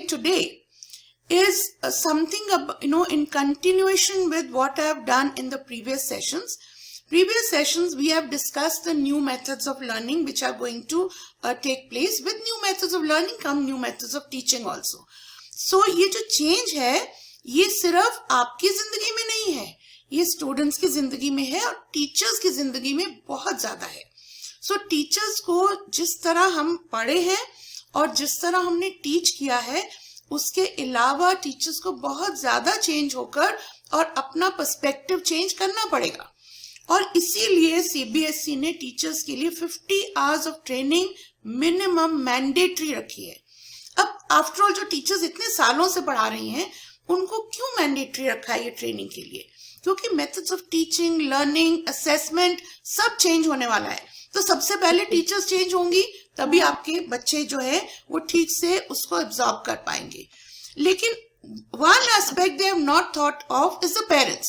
today is something in continuation with what I have done in the previous sessions. Previous sessions we have discussed the new methods of learning which are going to take place. With new methods of learning come new methods of teaching also. So ये जो change है ये सिर्फ आपकी जिंदगी में नहीं है, ये स्टूडेंट्स की जिंदगी में है और टीचर्स की जिंदगी में बहुत ज्यादा है. सो टीचर्स को जिस तरह हम पढ़े हैं और जिस तरह हमने टीच किया है उसके अलावा टीचर्स को बहुत ज्यादा चेंज होकर और अपना पर्सपेक्टिव चेंज करना पड़ेगा. और इसीलिए सीबीएसई ने टीचर्स के लिए 50 hours of training minimum mandatory रखी है. अब आफ्टर ऑल जो टीचर्स इतने सालों से पढ़ा रही हैं उनको क्यों मैंडेटरी रखा है ये ट्रेनिंग के लिए? क्योंकि methods of teaching, learning, assessment सब चेंज होने वाला है. तो सबसे पहले टीचर्स चेंज होंगी तभी आपके बच्चे जो है वो ठीक से उसको एब्जॉर्ब कर पाएंगे. लेकिन one aspect they have not thought of is the parents.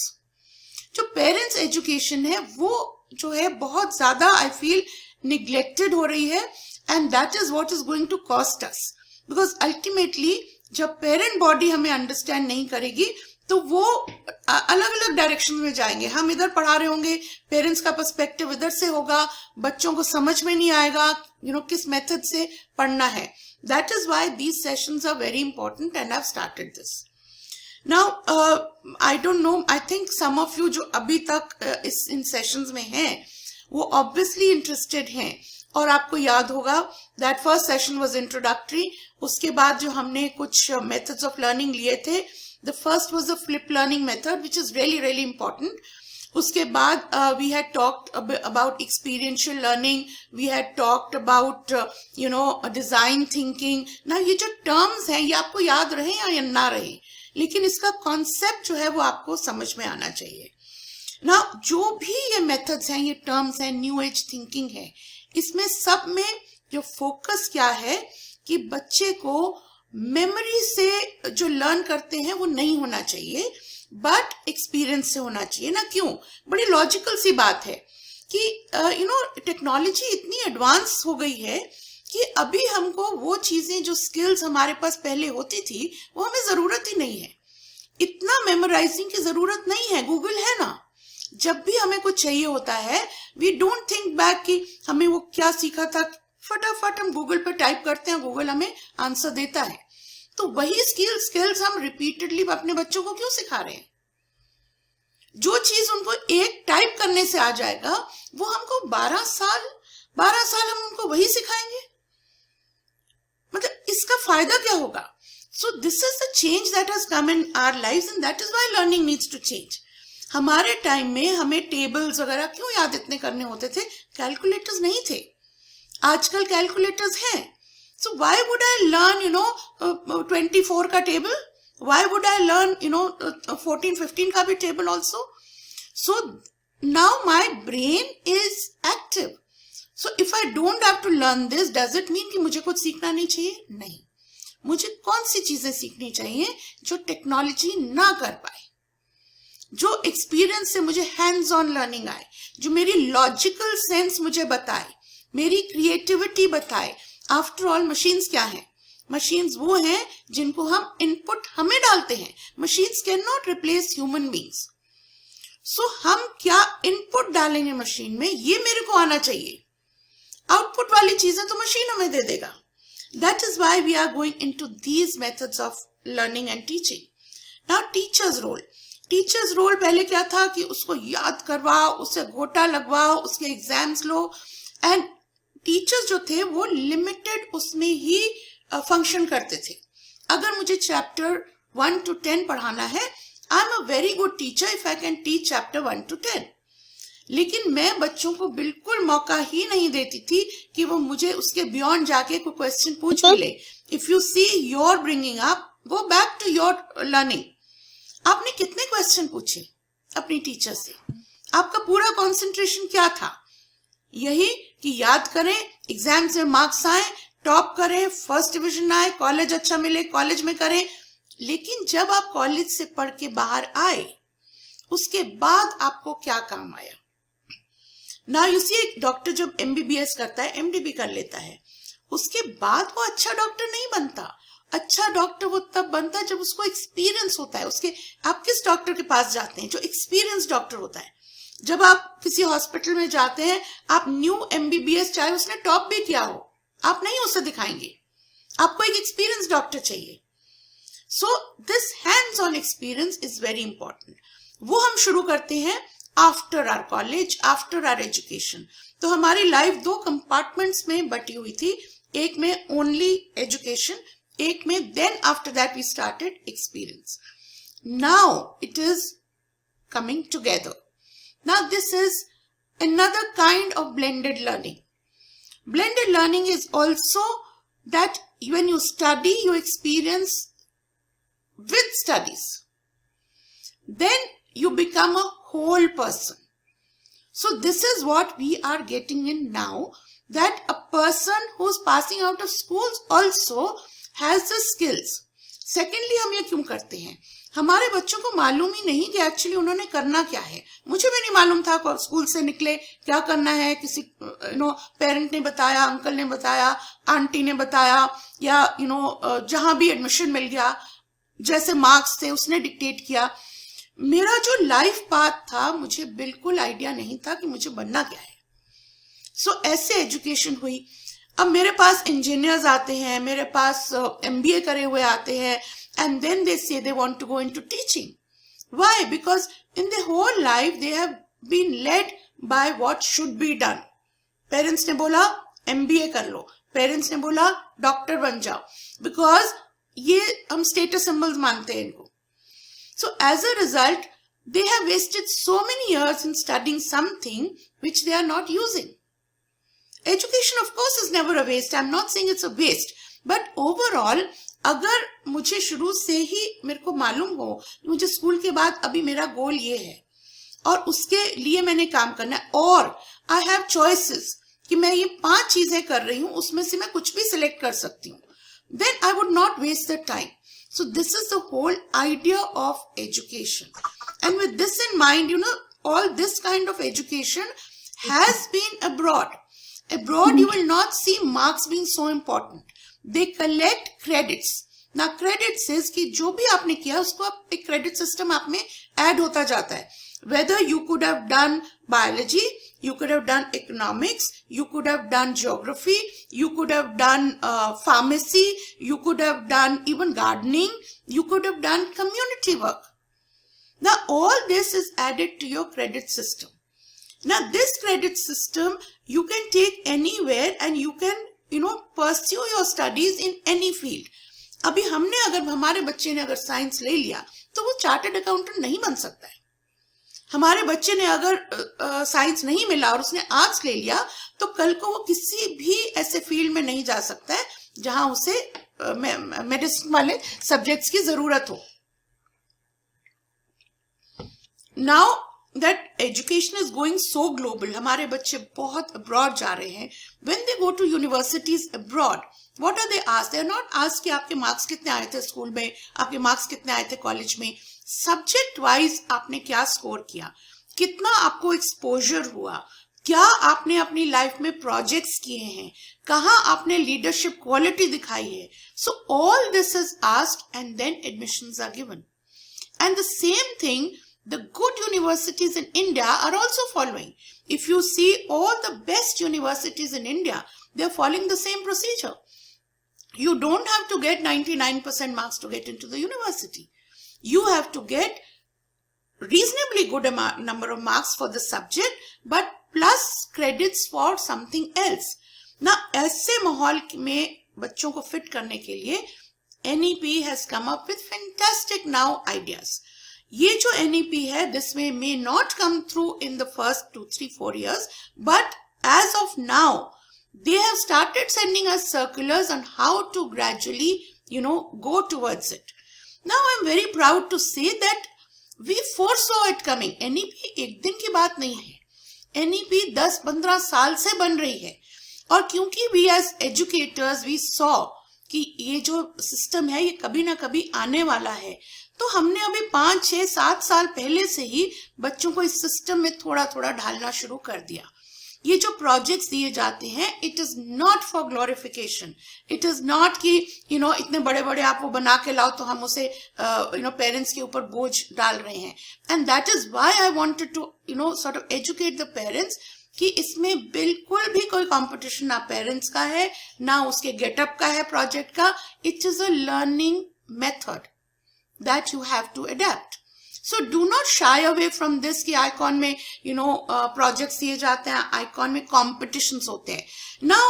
जो पेरेंट्स एजुकेशन है वो जो है बहुत ज्यादा आई फील निग्लेक्टेड हो रही है and that is what is going to cost us. Because ultimately जब पेरेंट बॉडी हमें अंडरस्टैंड नहीं करेगी तो वो अलग अलग डायरेक्शन में जाएंगे. हम इधर पढ़ा रहे होंगे, पेरेंट्स का पर्सपेक्टिव इधर से होगा, बच्चों को समझ में नहीं आएगा किस मेथड से पढ़ना है. That is why these sessions are very important and I have started this. Now I don't know, I think some of you जो अभी तक इन सेशंस में हैं वो ऑब्वियसली इंटरेस्टेड हैं और आपको याद होगा that first session was introductory. उसके बाद जो हमने कुछ मेथड्स ऑफ लर्निंग लिए थे, the first was the flip learning method which is really important. उसके बाद we had talked about experiential learning, we had talked about design thinking. Now ये जो terms हैं ये आपको याद रहे या ना रहे, लेकिन इसका concept जो है वो आपको समझ में आना चाहिए. Now जो भी ये methods हैं, ये terms हैं, new age thinking है, इसमें सब में जो focus क्या है कि बच्चे को मेमोरी से जो लर्न करते हैं वो नहीं होना चाहिए बट एक्सपीरियंस से होना चाहिए ना. क्यों? बड़ी लॉजिकल सी बात है कि टेक्नोलॉजी इतनी एडवांस हो गई है कि अभी हमको वो चीजें जो स्किल्स हमारे पास पहले होती थी वो हमें जरूरत ही नहीं है. इतना मेमोराइजिंग की जरूरत नहीं है, गूगल है ना. जब भी हमें कुछ चाहिए होता है वी डोंट थिंक बैक कि हमें वो क्या सीखा था, फटाफट हम गूगल पे टाइप करते हैं, गूगल हमें आंसर देता है. तो वही स्किल्स हम रिपीटेडली अपने बच्चों को क्यों सिखा रहे हैं? जो चीज उनको एक टाइप करने से आ जाएगा वो हमको 12 साल हम उनको वही सिखाएंगे. मतलब इसका फायदा क्या होगा? So this is the change that has come in our lives and that is why learning needs to change. हमारे टाइम में हमें टेबल्स वगैरह क्यों याद इतने करने होते थे? कैलकुलेटर्स नहीं थे. आजकल कैलकुलेटर्स हैं. So why would I learn 24 का table? Why would I learn 14-15 का भी table also? So now my brain is active. So if I don't have to learn this, does it mean कि मुझे कुछ सीखना नहीं चाहिए? नहीं. मुझे कौन सी चीजें सीखनी चाहिए जो टेक्नोलॉजी ना कर पाए, जो एक्सपीरियंस से मुझे हैंड्स ऑन लर्निंग आए, जो मेरी लॉजिकल सेंस मुझे बताए, मेरी क्रिएटिविटी बताए. आफ्टर ऑल मशीन्स क्या है? मशीन्स वो हैं जिनको हम इनपुट हमें डालते हैं. Machines can not replace human beings. So हम क्या इनपुट डालेंगे मशीन में ये मेरे को आना चाहिए. आउटपुट वाली चीजें तो मशीन हमें दे देगा. That is why we are going into these methods of learning and teaching. Now teachers role पहले क्या था कि उसको याद करवाओ, उससे घोटा लगवाओ, उसके एग्जाम्स लो. एंड टीचर्स जो थे वो लिमिटेड उसमें ही फंक्शन करते थे. अगर मुझे चैप्टर 1 to 10 पढ़ाना है, I am a very good teacher if I can teach chapter 1 to 10. लेकिन मैं बच्चों को बिल्कुल मौका ही नहीं देती थी कि वो मुझे उसके बियॉन्ड जाके कोई क्वेश्चन पूछ भी ले. If you see your bringing up, go back to your learning. आपने कितने क्वेश्चन पूछे अपनी टीचर से? आपका पूरा कॉन्सेंट्रेशन क्या था? यही कि याद करें, एग्जाम्स में मार्क्स आए, टॉप करें, फर्स्ट डिवीजन आए, कॉलेज अच्छा मिले, कॉलेज में करें. लेकिन जब आप कॉलेज से पढ़ के बाहर आए उसके बाद आपको क्या काम आया? ना यू सी, एक डॉक्टर जब एमबीबीएस करता है, एमडी भी कर लेता है, उसके बाद वो अच्छा डॉक्टर नहीं बनता. अच्छा डॉक्टर वो तब बनता है जब उसको एक्सपीरियंस होता है। उसके आप किस डॉक्टर के पास जाते हैं? जो एक्सपीरियंस डॉक्टर होता है। जब आप किसी हॉस्पिटल में जाते हैं, आप न्यू MBBS, चाहे उसने टॉप भी किया हो, आप नहीं उसे दिखाएंगे, आपको एक एक्सपीरियंस डॉक्टर चाहिए। So this hands on experience is very important. वो हम शुरू करते हैं after our college, after our education. तो हमारी लाइफ 2 कंपार्टमेंट्स में बटी हुई थी, एक में ओनली एजुकेशन, एक में then after that we started experience. Now it is coming together. Now this is another kind of blended learning. Blended learning is also that when you study, you experience with studies. Then you become a whole person. So this is what we are getting in now, that a person who's passing out of schools also has the skills. Secondly, हम ये क्यों करते हैं? हमारे बच्चों को मालूम ही नहीं कि एक्चुअली उन्होंने करना क्या है। मुझे भी नहीं मालूम था स्कूल से निकले क्या करना है। किसी पेरेंट ने बताया, अंकल ने बताया, आंटी ने बताया, या जहां भी एडमिशन मिल गया, जैसे मार्क्स थे उसने डिक्टेट किया। मेरा जो लाइफ पाथ था, मुझे बिल्कुल आइडिया नहीं था कि मुझे बनना क्या है। सो ऐसे एजुकेशन हुई। अब मेरे पास इंजीनियर्स आते हैं, मेरे पास MBA करे हुए आते हैं, and then they say they want to go into teaching. Why? Because in their whole life they have been led by what should be done. Parents ने बोला MBA कर लो, parents ने बोला डॉक्टर बन जाओ, because ये हम status symbols मानते हैं इनको. So as a result, they have wasted so many years in studying something which they are not using. Education of course is never a waste. I'm not saying it's a waste. But overall, अगर मुझे शुरू से ही मेरे को मालूम हो मुझे school के बाद अभी मेरा गोल ये है और उसके लिए मैंने काम करना है, और आई हैव चॉइसेस कि मैं ये 5 चीजें कर रही हूँ, उसमें से मैं कुछ भी सिलेक्ट कर सकती हूँ, then I would not waste the time. So this is the whole idea of education. And with this in mind, all this kind of education has been abroad. Abroad, you will not see marks being so important. They collect credits. Now credits is कि जो भी आपने किया उसको आप एक credit system आप में add होता जाता है. Whether you could have done biology, you could have done economics, you could have done geography, you could have done pharmacy, you could have done even gardening, you could have done community work. Now all this is added to your credit system. Now this credit system you can take anywhere and you can pursue your studies in any field. अभी हमारे बच्चे ने अगर science ले लिया तो वो chartered accountant नहीं बन सकता है। हमारे बच्चे ने अगर साइंस नहीं मिला और उसने आर्ट्स ले लिया तो कल को वो किसी भी ऐसे फील्ड में नहीं जा सकता है जहां उसे मेडिसिन वाले सब्जेक्ट्स की जरूरत हो। Now that education is going so global, हमारे बच्चे बहुत abroad जा रहे हैं। When they go to universities abroad, what are they asked? They are not asked कि आपके मार्क्स कितने आए थे स्कूल में, आपके मार्क्स कितने आए थे कॉलेज में। सब्जेक्ट वाइज आपने क्या स्कोर किया, कितना आपको एक्सपोजर हुआ, क्या आपने अपनी लाइफ में प्रोजेक्ट्स किए हैं, कहाँ आपने लीडरशिप क्वालिटी दिखाई है। So all this is asked and then admissions are given. And the same thing the good universities in India are also following. If you see all the best universities in India, they are following the same procedure. You don't have to get 99% marks to get into the university. You have to get reasonably good number of marks for the subject, but plus credits for something else. Now, ऐसे माहौल में बच्चों को fit करने के लिए NEP has come up with fantastic now ideas. ये जो NEP है, this may not come through in the first 2, 3, 4 years, but as of now, they have started sending us circulars on how to gradually, go towards it. Now I'm very proud to say that we foresaw it coming. NEP एक दिन की बात नहीं है. NEP 10-15 साल से बन रही है, और क्योंकि we as educators we saw कि ये जो सिस्टम है ये कभी ना कभी आने वाला है, तो हमने अभी 5, 6, 7 साल पहले से ही बच्चों को इस सिस्टम में थोड़ा थोड़ा ढालना शुरू कर दिया. ये जो प्रोजेक्ट्स दिए जाते हैं, it is not for glorification, it is not कि इतने बड़े बड़े आप वो बना के लाओ तो हम उसे पेरेंट्स के ऊपर बोझ डाल रहे हैं. And that is why I wanted to sort of educate the parents कि इसमें बिल्कुल भी कोई कंपटीशन ना पेरेंट्स का है ना उसके गेटअप का है प्रोजेक्ट का. It is a learning method that you have to adapt. So do not shy away from this कि आईकॉन में प्रोजेक्ट्स दिए जाते हैं, आईकॉन में कॉम्पिटिशन्स होते हैं. Now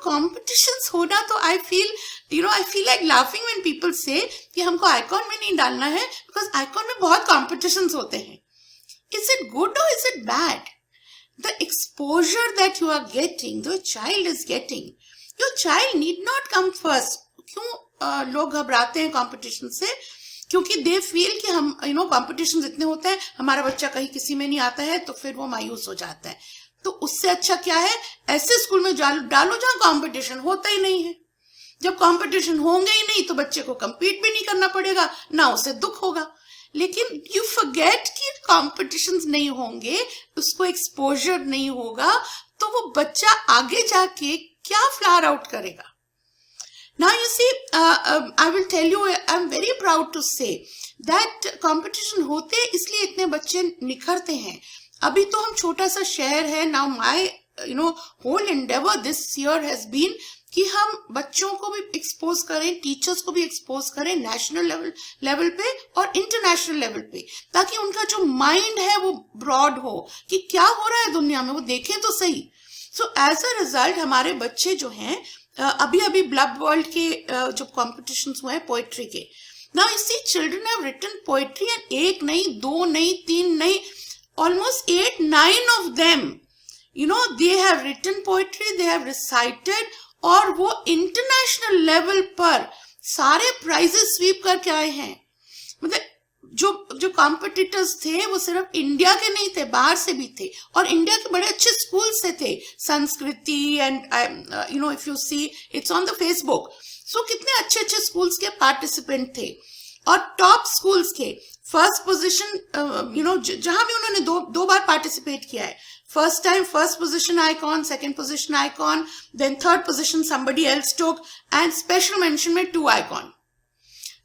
कॉम्पिटिशन्स होना तो I feel like laughing when people say कि हमको आईकॉन में नहीं डालना है because आईकॉन में बहुत कॉम्पिटिशन्स होते हैं. Is it good or is it bad? The exposure that you are getting, the child is getting, your child need not come first. क्यों लोग घबराते हैं कॉम्पिटिशन से? क्योंकि दे फील कि हम कॉम्पिटिशन इतने होते हैं, हमारा बच्चा कहीं किसी में नहीं आता है तो फिर वो मायूस हो जाता है. तो उससे अच्छा क्या है, ऐसे स्कूल में डालो जहां कंपटीशन होता ही नहीं है. जब कंपटीशन होंगे ही नहीं तो बच्चे को compete भी नहीं करना पड़ेगा, ना उसे दुख होगा. लेकिन यू फॉरगेट कि कंपटीशंस नहीं होंगे, उसको एक्सपोजर नहीं होगा, तो वो बच्चा आगे जाके क्या फ्लावर आउट करेगा. Now you see, I will tell you, I'm very proud to say that competition होते इसलिए इतने बच्चे निखरते हैं. अभी तो हम छोटा सा शहर है. Now my whole endeavor this year has been कि हम बच्चों को भी एक्सपोज करें, टीचर्स को भी एक्सपोज करें नेशनल लेवल पे और इंटरनेशनल लेवल पे, ताकि उनका जो माइंड है वो ब्रॉड हो कि क्या हो रहा है दुनिया में, वो देखें तो सही. सो एज अ रिजल्ट हमारे बच्चे जो हैं अभी ब्लब वर्ल्ड के जो कॉम्पिटिशन्स हुए हैं पोएट्री के, now you see children have written poetry and एक नहीं, दो नहीं, तीन नहीं, almost 8-9 of them, they have written poetry, they have recited, और वो इंटरनेशनल लेवल पर सारे प्राइजेस स्वीप करके आए हैं. मतलब जो कॉम्पिटिटर्स थे वो सिर्फ इंडिया के नहीं थे, बाहर से भी थे, और इंडिया के बड़े अच्छे स्कूल से थे. Sanskriti and if you see it's on the Facebook, so कितने अच्छे अच्छे स्कूल्स के पार्टिसिपेंट थे और टॉप स्कूल्स के फर्स्ट पोजीशन, जहां भी उन्होंने दो बार पार्टिसिपेट किया है. First time, first position icon, second position icon, then third position somebody else took, and special mention में 2 icon.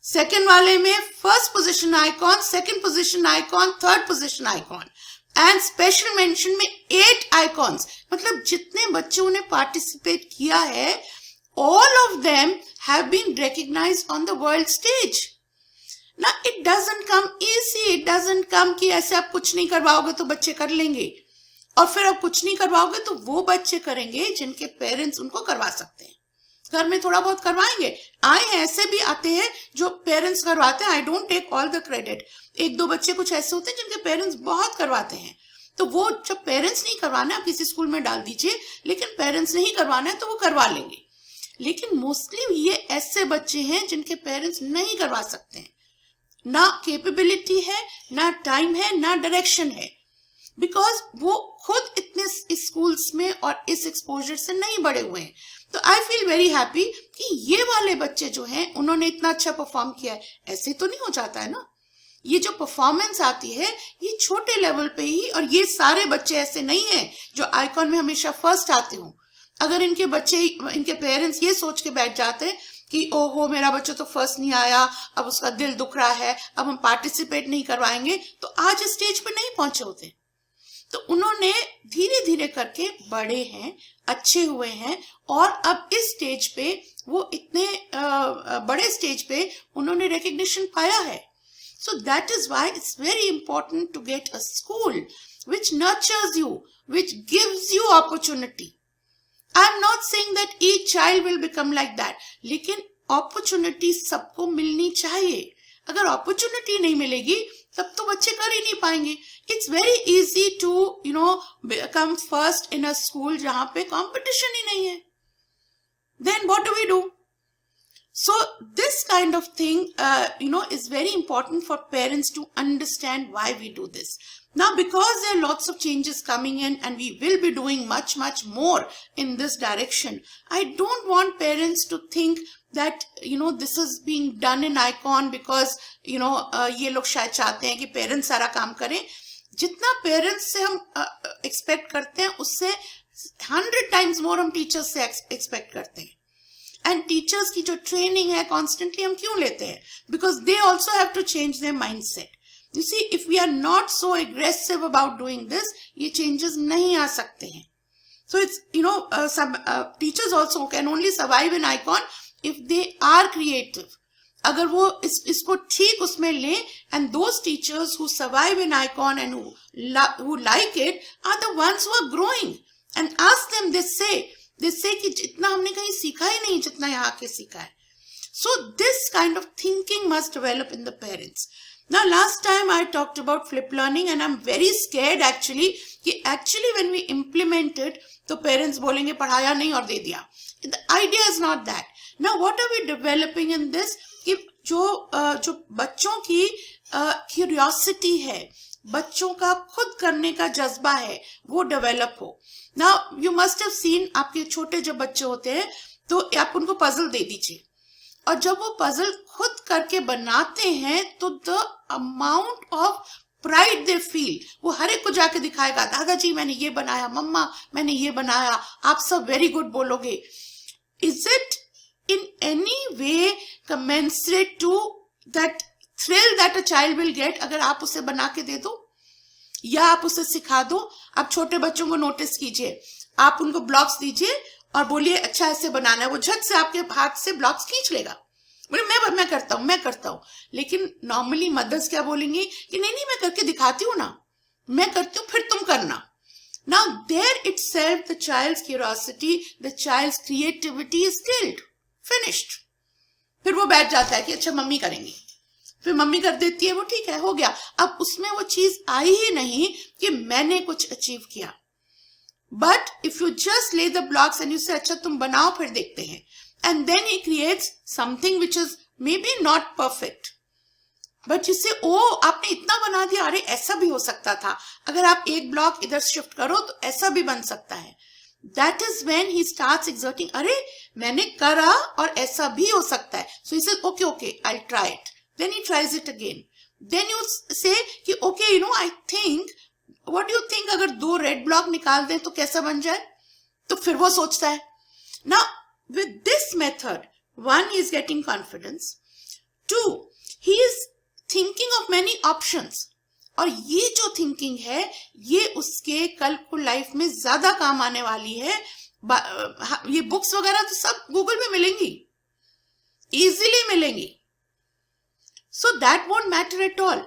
Second वाले में first position icon, second position icon, third position icon, and special mention में 8 icons. मतलब जितने बच्चों ने participate किया है, all of them have been recognized on the world stage. Now it doesn't come easy, it doesn't come कि ऐसे आप कुछ नहीं करवाओगे तो बच्चे कर लेंगे, और फिर आप कुछ नहीं करवाओगे तो वो बच्चे करेंगे जिनके पेरेंट्स उनको करवा सकते हैं. घर में थोड़ा बहुत करवाएंगे, आए हैं ऐसे भी आते हैं जो पेरेंट्स करवाते हैं. I don't take all the credit. 1-2 बच्चे कुछ ऐसे होते हैं जिनके पेरेंट्स बहुत करवाते हैं, तो वो जब पेरेंट्स नहीं करवाना है आप किसी स्कूल में डाल दीजिए, लेकिन पेरेंट्स नहीं करवाना है तो वो करवा लेंगे. लेकिन मोस्टली ये ऐसे बच्चे हैं जिनके पेरेंट्स नहीं करवा सकते हैं, ना कैपेबिलिटी है, ना टाइम है, ना डायरेक्शन है, बिकॉज वो खुद इतने स्कूल्स में और इस एक्सपोजर से नहीं बड़े हुए हैं. तो आई फील वेरी हैप्पी कि ये वाले बच्चे जो हैं उन्होंने इतना अच्छा परफॉर्म किया है. ऐसे तो नहीं हो जाता है ना, ये जो परफॉर्मेंस आती है ये छोटे लेवल पे ही, और ये सारे बच्चे ऐसे नहीं हैं जो आइकॉन में हमेशा फर्स्ट आते हों. अगर इनके बच्चे, इनके पेरेंट्स ये सोच के बैठ जाते हैं कि ओहो मेरा बच्चा तो फर्स्ट नहीं आया, अब उसका दिल दुख रहा है, अब हम पार्टिसिपेट नहीं करवाएंगे, तो आज स्टेज पे नहीं पहुंचे होते. तो उन्होंने धीरे धीरे करके बड़े हैं, अच्छे हुए हैं, और अब इस स्टेज पे वो इतने बड़े स्टेज पे उन्होंने रिकग्निशन पाया है. So that is why it's very important to get a school which nurtures you, which gives you opportunity. I am not saying that each child will become like that, लेकिन opportunity सबको मिलनी चाहिए. अगर opportunity नहीं मिलेगी तब तो बच्चे कर ही नहीं पाएंगे. It's very easy to become first in a school जहां पे competition ही नहीं है. Then what do we do? So this kind of thing is very important for parents to understand why we do this. Now, because there are lots of changes coming in and we will be doing much more in this direction, I don't want parents to think that this is being done in icon because ये लोग शायद चाहते हैं कि parents सारा काम करें. जितना पेरेंट्स से हम एक्सपेक्ट करते हैं उससे 100 टाइम्स मोर हम टीचर्स से एक्सपेक्ट करते हैं। एंड टीचर्स की जो ट्रेनिंग है कॉन्स्टेंटली हम क्यों लेते हैं? Because they also have to change their mindset. You see, if we are not so aggressive about doing this, ये चेंजेस नहीं आ सकते हैं। So it's, teachers also can only survive in ICON if they are creative. अगर वो इसको ठीक उसमें लें, and those teachers who survive in ICON and who like it are the ones who are growing. And ask them, they say कि जितना हमने कहीं सीखा ही नहीं जितना यहाँ के सीखा है. So this kind of thinking must develop in the parents. Now last time I talked about flip learning and I'm very scared actually कि actually when we implement it तो parents बोलेंगे पढ़ाया नहीं और दे दिया. The idea is not that. Now what are we developing in this? कि जो बच्चों की curiosity है, बच्चों का खुद करने का जज्बा है, वो डेवलप हो. Now you must have seen, आपके छोटे जब बच्चे होते हैं तो आप उनको पजल दे दीजिए और जब वो पजल खुद करके बनाते हैं तो the amount of pride they feel, वो हर एक को जाके दिखाएगा, दादाजी मैंने ये बनाया, मम्मा मैंने ये बनाया, आप सब वेरी गुड बोलोगे. Is it in any way commensurate to that thrill that a child will get अगर आप उसे बना के दे दो या आप उसे सिखा दो? आप छोटे बच्चों को नोटिस कीजिए, आप उनको ब्लॉक्स दीजिए और बोलिए अच्छा ऐसे बनाना है, वो झट से आपके हाथ से ब्लॉक्स खींच लेगा, बोले मैं करता हूँ. लेकिन नॉर्मली मदर्स क्या बोलेंगी कि नहीं मैं करके दिखाती हूँ ना, मैं करती हूँ फिर तुम करना. Now there itself the child's curiosity, the child's creativity is killed, finished. फिर वो बैठ जाता है कि अच्छा मम्मी करेंगी, फिर मम्मी कर देती है, वो ठीक है हो गया. अब उसमें वो चीज आई ही नहीं कि मैंने कुछ अचीव किया. बट इफ यू जस्ट ले द ब्लॉक्स एंड यू से अच्छा तुम बनाओ फिर देखते हैं, and then he creates something which is maybe not perfect, but जिससे ओ आपने इतना बना दिया, अरे ऐसा भी हो सकता था, अगर आप एक ब्लॉक इधर शिफ्ट करो तो ऐसा भी बन सकता है. That is when he starts exerting, अरे मैंने करा और ऐसा भी हो सकता है. So he says okay I'll try it. Then he tries it again. Then you say कि okay I think, what do you think अगर 2 रेड ब्लॉक निकाल दें तो कैसा बन जाए? तो फिर वो सोचता है. Now with this method, 1, he is getting confidence, 2, he is thinking of many options, और ये जो थिंकिंग है ये उसके कल को लाइफ में ज्यादा काम आने वाली है. ये बुक्स वगैरह तो सब गूगल में मिलेंगी, इजीली मिलेंगी. So that won't matter at all.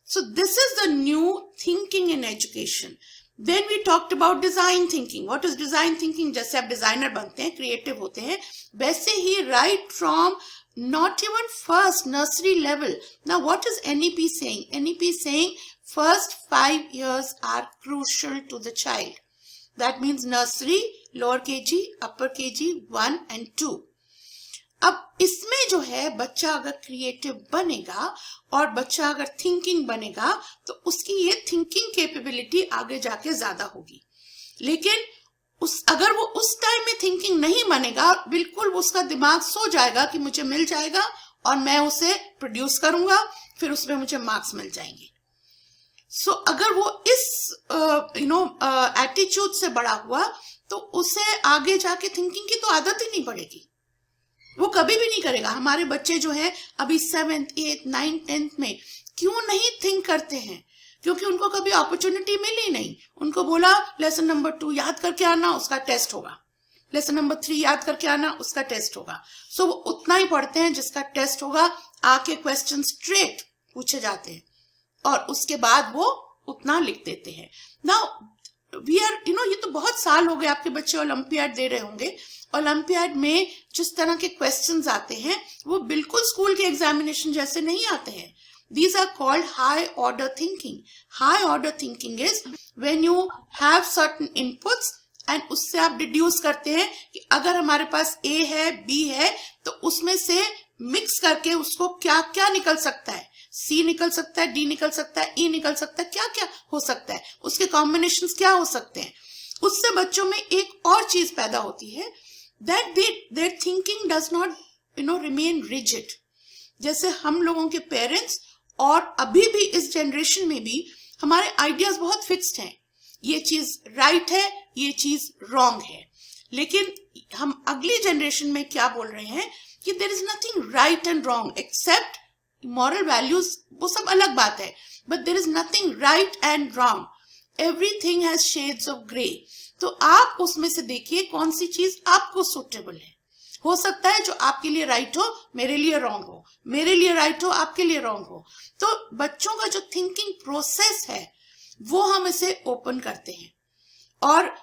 So this is the new thinking in education. Then we talked about design thinking. What is design thinking? जैसे आप डिजाइनर बनते हैं, क्रिएटिव होते हैं, वैसे ही right from not even first nursery level. Now what is NEP saying? NEP is saying first 5 years are crucial to the child. That means nursery, lower KG, upper KG, 1 and 2. अब इसमें जो है बच्चा अगर creative बनेगा और बच्चा अगर थिंकिंग बनेगा तो उसकी ये थिंकिंग कैपेबिलिटी आगे जाके ज्यादा होगी. लेकिन अगर वो उस टाइम में थिंकिंग नहीं बनेगा, बिल्कुल उसका दिमाग सो जाएगा कि मुझे मिल जाएगा और मैं उसे प्रोड्यूस करूंगा, फिर उसमें मुझे मार्क्स मिल जाएंगे. सो अगर वो इस एटीट्यूड से बड़ा हुआ तो उसे आगे जाके थिंकिंग की तो आदत ही नहीं पड़ेगी, वो कभी भी नहीं करेगा. हमारे बच्चे जो है अभी 7th, 8th, 9th, 10th में क्यों नहीं थिंक करते हैं? क्योंकि उनको कभी अपॉर्चुनिटी मिली नहीं. उनको बोला लेसन नंबर 2 याद करके आना, उसका टेस्ट होगा, लेसन नंबर 3 याद करके आना, उसका टेस्ट होगा. सो वो उतना ही पढ़ते हैं जिसका टेस्ट होगा, आके क्वेश्चन स्ट्रेट पूछे जाते हैं और उसके बाद वो उतना लिख देते हैं. नाउ वी आर ये तो बहुत साल हो गए आपके बच्चे ओलंपियाड दे रहे होंगे. ओलंपियाड में जिस तरह के क्वेश्चंस आते हैं वो बिल्कुल स्कूल के एग्जामिनेशन जैसे नहीं आते हैं. These are called high order thinking. High order thinking is when you have certain inputs and उससे आप डिड्यूस करते हैं कि अगर हमारे पास A है, B है, तो उसमें से मिक्स करके उसको क्या क्या निकल सकता है. C निकल सकता है, D निकल सकता है, E निकल सकता है, क्या क्या हो सकता है, उसके कॉम्बिनेशंस क्या हो सकते हैं. उससे बच्चों में एक और चीज पैदा होती है, that their thinking does not remain rigid. जैसे हम लोगों के पेरेंट्स और अभी भी इस जनरेशन में भी हमारे आइडियाज बहुत फिक्स्ड हैं. ये चीज राइट है ये चीज रॉन्ग है। लेकिन हम अगली जनरेशन में क्या बोल रहे हैं कि there is nothing right and wrong except moral values, वो सब अलग बात है, but there is nothing right and wrong, everything has shades of grey. तो आप उसमें से देखिए कौन सी चीज आपको सूटेबल है। हो सकता है जो आपके लिए राइट हो मेरे लिए रॉन्ग हो, मेरे लिए राइट हो आपके लिए रॉन्ग हो। तो बच्चों का जो थिंकिंग प्रोसेस है वो हम इसे ओपन करते हैं, और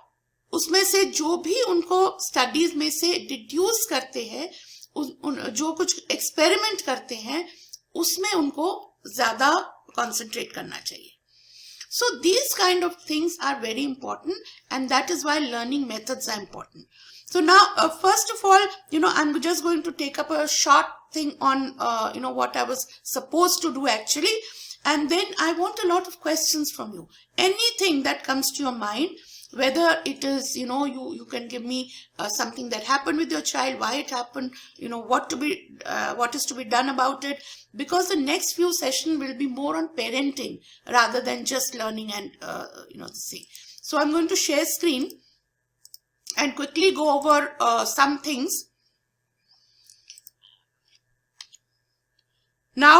उसमें से जो भी उनको स्टडीज में से डिड्यूस करते हैं, जो कुछ एक्सपेरिमेंट करते हैं, उसमें उनको ज्यादा कंसंट्रेट करना चाहिए। So these kind of things are very important, and that is why learning methods are important. So now, first of all, I'm just going to take up a short thing on, what I was supposed to do actually. And then I want a lot of questions from you. Anything that comes to your mind, whether it is, you can give me something that happened with your child, why it happened, what is to be done about it, because the next few sessions will be more on parenting rather than just learning and, see. So I'm going to share screen and quickly go over some things. Now,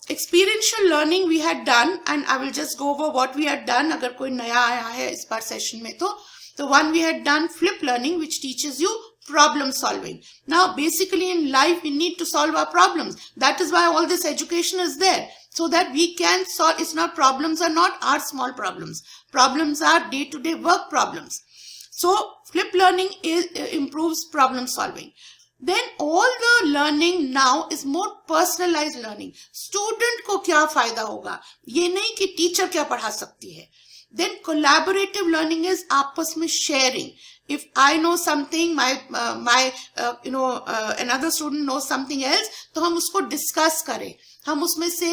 experiential learning we had done, and I will just go over what we had done. अगर कोई नया आया है इस बार session में तो one we had done flip learning, which teaches you problem solving. Now, basically in life we need to solve our problems. That is why all this education is there, so that we can solve. It's not, problems are not our small problems. Problems are day-to-day work problems. So flip learning improves problem solving. Then all the learning now is more personalized learning. Student को क्या फायदा होगा, ये नहीं कि teacher क्या पढ़ा सकती है. Then collaborative learning is आपस में sharing. If I know something, another student knows something else, तो हम उसको discuss करें, हम उसमें से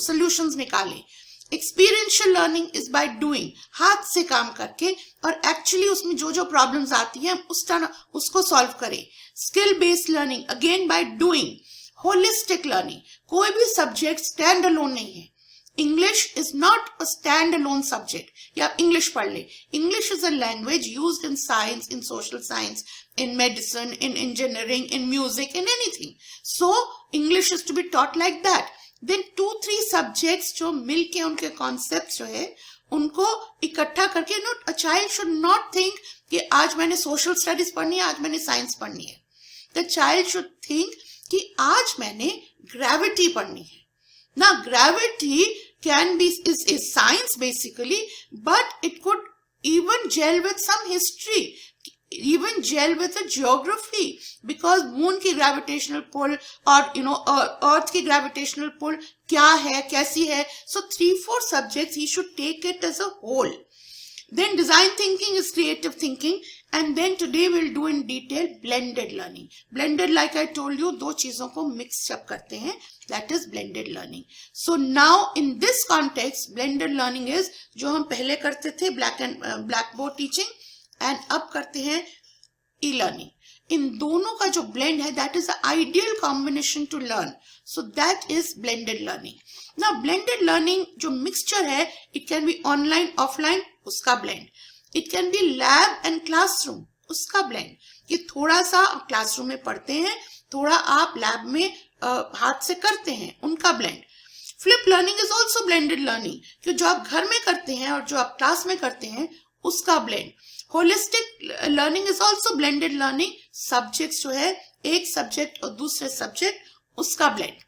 solutions निकालें. Experiential learning is by doing, हाथ से काम करके, और एक्चुअली उसमें जो जो प्रॉब्लम्स आती हैं उसको सॉल्व करें. Skill based learning again by doing. Holistic learning, कोई भी सब्जेक्ट स्टैंड अलोन नहीं है. English is not a stand alone subject. या इंग्लिश पढ़ ले, English is a language used in science, in social science, in medicine, in engineering, in music, in anything. So English is to be taught like that. Then 2-3 subjects जो मिलके उनके concepts जो है उनको इकट्ठा करके, a child should not think कि आज मैंने social studies पढ़नी है, आज मैंने science पढ़नी है. The child should think कि आज मैंने gravity पढ़नी है. Now gravity can be is science basically, but it could even gel with some history, even gel with a geography, because moon की gravitational pull और earth की gravitational pull क्या है, कैसी है. So 3-4 subjects he should take it as a whole. Then design thinking is creative thinking, and then today we'll do in detail blended learning. Blended, like I told you, दो चीजों को mix up करते हैं, that is blended learning. So now in this context, blended learning is जो हम पहले करते थे blackboard teaching, and अब करते हैं e-learning. इन दोनों का जो blend है, that is the ideal combination to learn. So that is blended learning. Now blended learning जो mixture है, it can be online, offline, उसका blend. It can be lab and classroom, उसका blend. ये थोड़ा सा classroom में पढ़ते हैं, थोड़ा आप lab में हाथ से करते हैं, उनका blend. Flip learning is also blended learning, कि जो आप घर में करते हैं और जो आप class में करते हैं, उसका blend. Holistic learning is also blended learning. Subjects जो है, एक subject और दूसरे subject, उसका blend.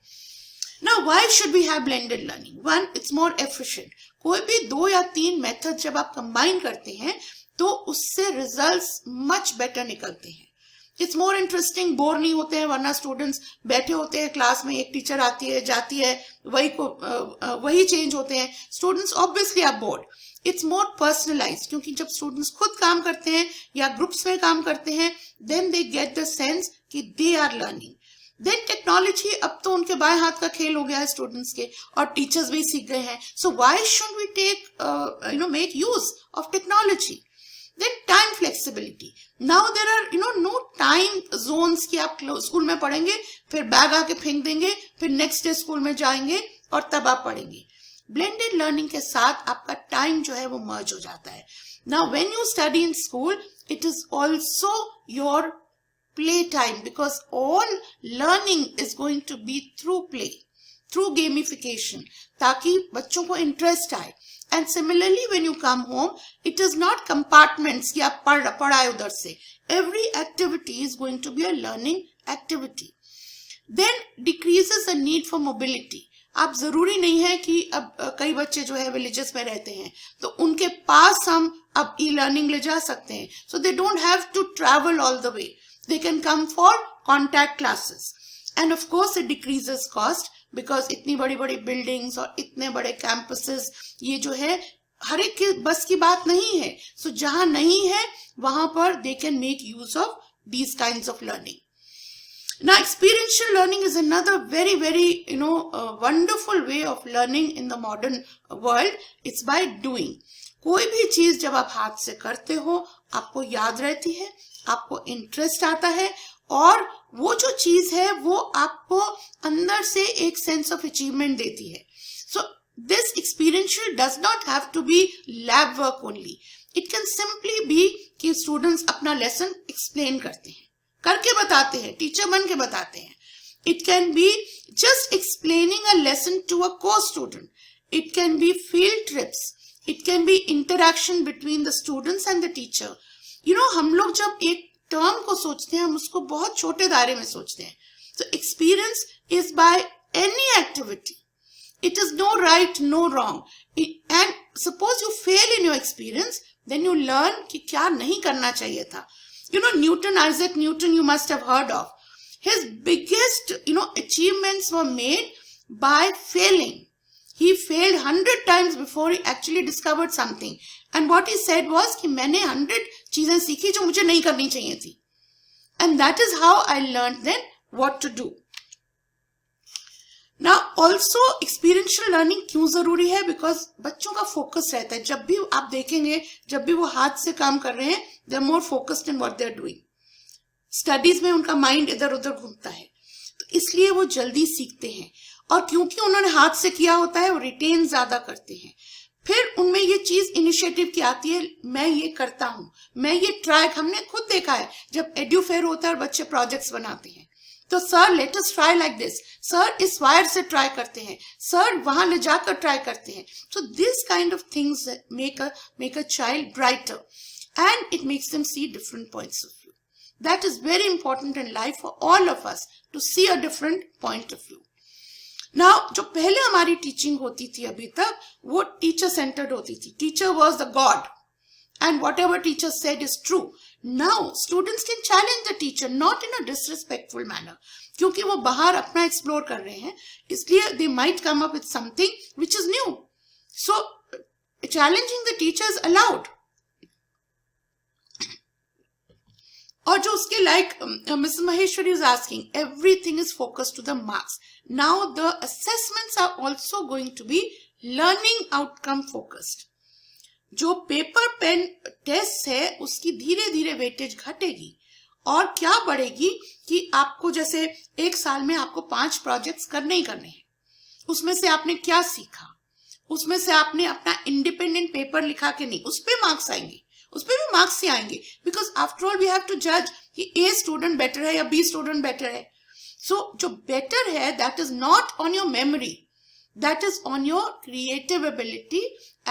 Now, why should we have blended learning? One, it's more efficient. कोई भी 2 या 3 मेथड जब आप कंबाइन करते हैं तो उससे रिजल्ट्स मच बेटर निकलते हैं. इट्स मोर इंटरेस्टिंग, बोर नहीं होते हैं, वरना स्टूडेंट्स बैठे होते हैं क्लास में, एक टीचर आती है जाती है, वही चेंज होते हैं, students obviously are bored. It's more personalised, क्योंकि जब स्टूडेंट्स खुद काम करते हैं या ग्रुप्स में काम करते हैं, then they get the sense कि they are learning. Then technology अब तो उनके बाएं हाथ का खेल हो गया है स्टूडेंट्स के, और टीचर्स भी सीख गए हैं. So why should we take make use of technology. Then time flexibility. Now there are no time zones कि आप स्कूल में पढ़ेंगे, फिर बैग आके फेंक देंगे, फिर नेक्स्ट डे स्कूल में जाएंगे और तब आप पढ़ेंगे. ब्लेंडेड लर्निंग के साथ आपका टाइम जो है वो मर्ज हो जाता है. Now when you study in school, it is also your play time, because all learning is going to be through play, through gamification, ताकि बच्चों को interest आए. And similarly, when you come home, it is not compartments कि आप पढ़ाए उधर से. Every activity is going to be a learning activity. Then decreases the need for mobility. आप जरूरी नहीं है कि अब कई बच्चे जो है विलेजेस में रहते हैं तो उनके पास हम अब e-learning ले जा सकते हैं. So they don't have to travel all the way. They can come for contact classes. And of course it decreases cost, because इतनी बड़ी बड़ी buildings और इतने बड़े campuses ये जो है हर एक के बस की बात नहीं है. So जहाँ नहीं है वहाँ पर they can make use of these kinds of learning. Now experiential learning is another very wonderful way of learning in the modern world. It's by doing. कोई भी चीज जब आप हाथ से करते हो आपको याद रहती है, आपको इंटरेस्ट आता है, और वो जो चीज है वो आपको अंदर से एक सेंस ऑफ अचीवमेंट देती है. So this experiential does not have to be lab work only. It can simply be कि स्टूडेंट्स अपना लेसन एक्सप्लेन करते हैं, करके बताते हैं, टीचर बन के बताते हैं. It can be just explaining a lesson to a को student. It can be field trips. It can be interaction between the students and the teacher. हम लोग जब एक टर्म को सोचते हैं हम उसको बहुत छोटे दायरे में सोचते हैं. So experience is by any activity. It is no right, no wrong. And suppose you fail in your experience, then you learn कि क्या नहीं करना चाहिए था. Isaac Newton, you must have heard of. His biggest, achievements were made by failing. He failed 100 times before he actually discovered something. And what he said was कि मैंने 100 चीजें सीखी जो मुझे नहीं करनी चाहिए थी. And that is how I learned then what to do. Now also experiential learning क्यों जरूरी है? Because बच्चों का फोकस रहता है. जब भी आप देखेंगे, जब भी वो हाथ से काम कर रहे हैं, they are more focused in what they are doing. Studies में उनका माइंड इधर उधर घूमता है, तो इसलिए वो जल्दी सीखते हैं. और क्योंकि उन्होंने हाथ से किया होता है वो रिटेन ज्यादा करते हैं. फिर उनमें ये चीज इनिशिएटिव की आती है, मैं ये करता हूं, मैं ये ट्राई. हमने खुद देखा है जब एड्यू फेयर होता है और बच्चे प्रोजेक्ट्स बनाते हैं तो sir let us try like this, sir इस वायर से ट्राई करते हैं, सर वहां ले जाकर ट्राई करते हैं. So this kind of things make a child brighter and it makes them see different points of view. That is very important in life for all of us to see a different point of view. Now जो पहले हमारी teaching होती थी अभी तक वो teacher centred होती थी. Teacher was the God and whatever teacher said is true. Now students can challenge the teacher, not in a disrespectful manner. क्योंकि वो बाहर अपना एक्सप्लोर कर रहे हैं इसलिए they might come up with something which is new. So challenging the teacher is allowed. और जो उसके like Mrs. Maheshwari is asking, everything is focused to the marks. Now the assessments are also going to be learning outcome focused. जो paper pen test है उसकी धीरे धीरे weightage घटेगी और क्या बढ़ेगी कि आपको जैसे एक साल में आपको 5 प्रोजेक्ट्स करने ही करने हैं. उसमें से आपने क्या सीखा, उसमें से आपने अपना इंडिपेंडेंट पेपर लिखा कि नहीं, उस पे मार्क्स आएंगे, उस पे भी मार्क्स ही आएंगे. Because after all we have to जज कि ए स्टूडेंट बेटर है या बी स्टूडेंट बेटर है. सो जो बेटर है that is not on your memory, that is on your creative ability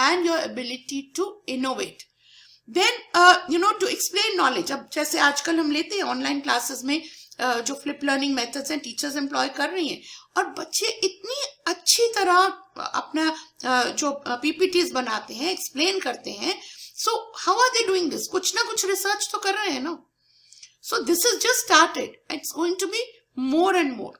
and your ability to innovate. Then to explain knowledge, अब जैसे आजकल हम लेते हैं ऑनलाइन क्लासेस में जो फ्लिप लर्निंग मेथड्स हैं टीचर्स एम्प्लॉय कर रही हैं और बच्चे इतनी अच्छी तरह अपना जो पीपीटीज बनाते हैं, एक्सप्लेन करते हैं. So how are they doing this? कुछ ना कुछ रिसर्च तो कर रहे हैं ना. So this is just started, it's going to be more and more.